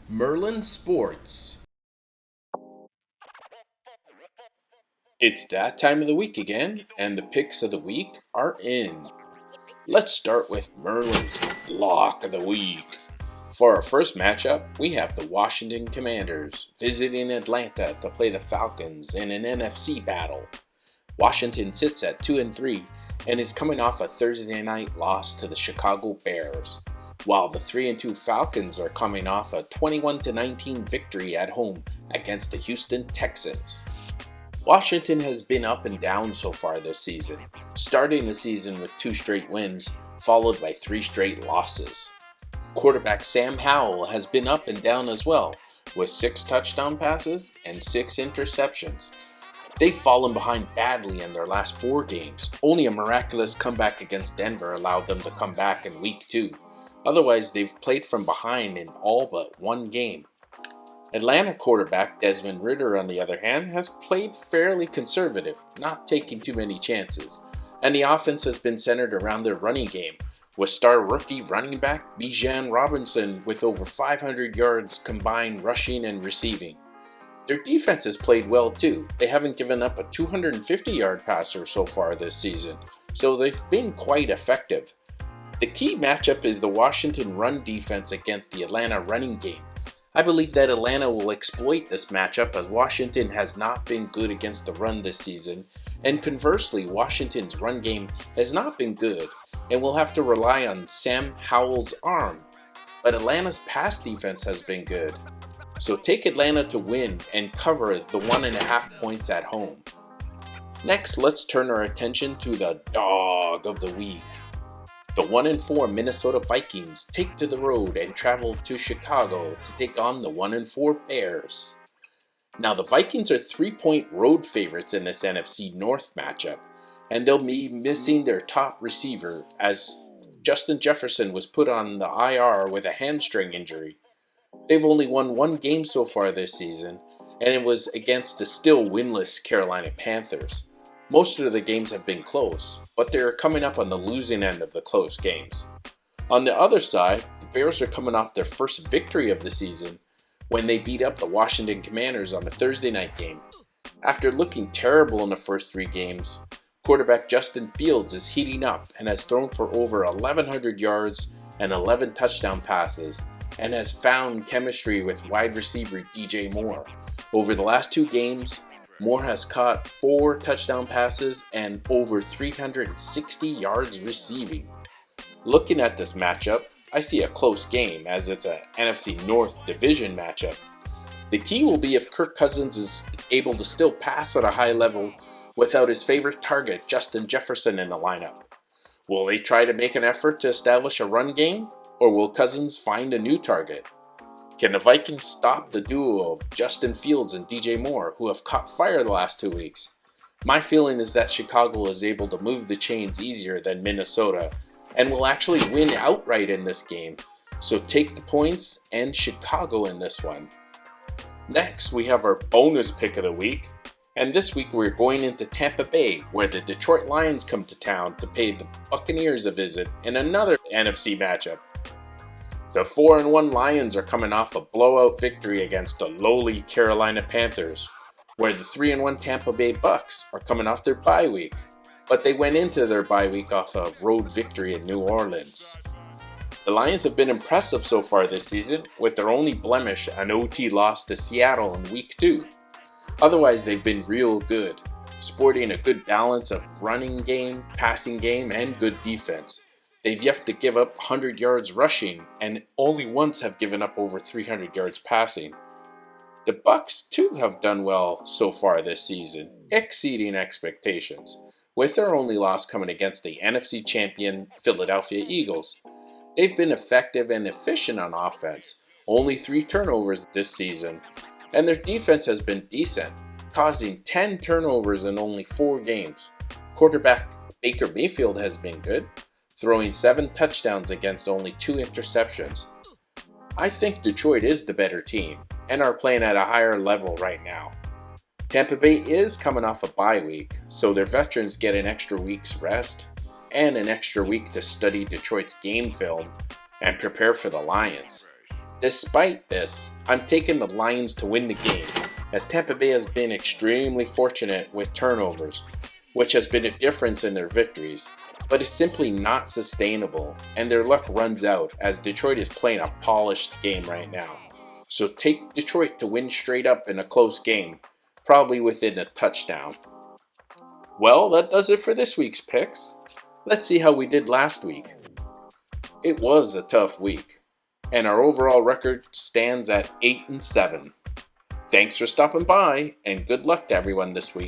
Merlin Sports. It's that time of the week again, and the picks of the week are in. Let's start with Merlin's Lock of the Week. For our first matchup, we have the Washington Commanders visiting Atlanta to play the Falcons in an NFC battle. Washington sits at 2-3 and is coming off a Thursday night loss to the Chicago Bears, while the 3-2 Falcons are coming off a 21-19 victory at home against the Houston Texans. Washington has been up and down so far this season, starting the season with 2 straight wins, followed by 3 straight losses. Quarterback Sam Howell has been up and down as well, with 6 touchdown passes and 6 interceptions. They've fallen behind badly in their last 4 games. Only a miraculous comeback against Denver allowed them to come back in week 2. Otherwise, they've played from behind in all but 1 game. Atlanta quarterback Desmond Ridder, on the other hand, has played fairly conservative, not taking too many chances, and the offense has been centered around their running game, with star rookie running back Bijan Robinson with over 500 yards combined rushing and receiving. Their defense has played well too. They haven't given up a 250-yard passer so far this season, so they've been quite effective. The key matchup is the Washington run defense against the Atlanta running game. I believe that Atlanta will exploit this matchup as Washington has not been good against the run this season, and conversely, Washington's run game has not been good and will have to rely on Sam Howell's arm. But Atlanta's pass defense has been good. So take Atlanta to win and cover the 1.5 points at home. Next, let's turn our attention to the dog of the week. The 1-4 Minnesota Vikings take to the road and travel to Chicago to take on the 1-4 Bears. Now the Vikings are 3-point road favorites in this NFC North matchup, and they'll be missing their top receiver as Justin Jefferson was put on the IR with a hamstring injury. They've only won 1 game so far this season, and it was against the still winless Carolina Panthers. Most of the games have been close, but they're coming up on the losing end of the close games. On the other side, the Bears are coming off their first victory of the season when they beat up the Washington Commanders on the Thursday night game. After looking terrible in the first 3 games, quarterback Justin Fields is heating up and has thrown for over 1,100 yards and 11 touchdown passes, and has found chemistry with wide receiver DJ Moore. Over the last 2 games, Moore has caught 4 touchdown passes and over 360 yards receiving. Looking at this matchup, I see a close game as it's an NFC North division matchup. The key will be if Kirk Cousins is able to still pass at a high level without his favorite target, Justin Jefferson, in the lineup. Will they try to make an effort to establish a run game, or will Cousins find a new target? Can the Vikings stop the duo of Justin Fields and DJ Moore, who have caught fire the last 2 weeks? My feeling is that Chicago is able to move the chains easier than Minnesota and will actually win outright in this game. So take the points and Chicago in this one. Next, we have our bonus pick of the week. And this week we're going into Tampa Bay, where the Detroit Lions come to town to pay the Buccaneers a visit in another NFC matchup. The 4-1 Lions are coming off a blowout victory against the lowly Carolina Panthers, where the 3-1 Tampa Bay Bucks are coming off their bye week, but they went into their bye week off a road victory in New Orleans. The Lions have been impressive so far this season, with their only blemish an OT loss to Seattle in week 2. Otherwise, they've been real good, sporting a good balance of running game, passing game, and good defense. They've yet to give up 100 yards rushing and only once have given up over 300 yards passing. The Bucks too have done well so far this season, exceeding expectations, with their only loss coming against the NFC champion Philadelphia Eagles. They've been effective and efficient on offense, only 3 turnovers this season, and their defense has been decent, causing 10 turnovers in only 4 games. Quarterback Baker Mayfield has been good, throwing 7 touchdowns against only 2 interceptions. I think Detroit is the better team and are playing at a higher level right now. Tampa Bay is coming off a bye week, so their veterans get an extra week's rest and an extra week to study Detroit's game film and prepare for the Lions. Despite this, I'm taking the Lions to win the game, as Tampa Bay has been extremely fortunate with turnovers, which has been a difference in their victories, but it's simply not sustainable, and their luck runs out as Detroit is playing a polished game right now. So take Detroit to win straight up in a close game, probably within a touchdown. Well, that does it for this week's picks. Let's see how we did last week. It was a tough week, and our overall record stands at 8-7. Thanks for stopping by, and good luck to everyone this week.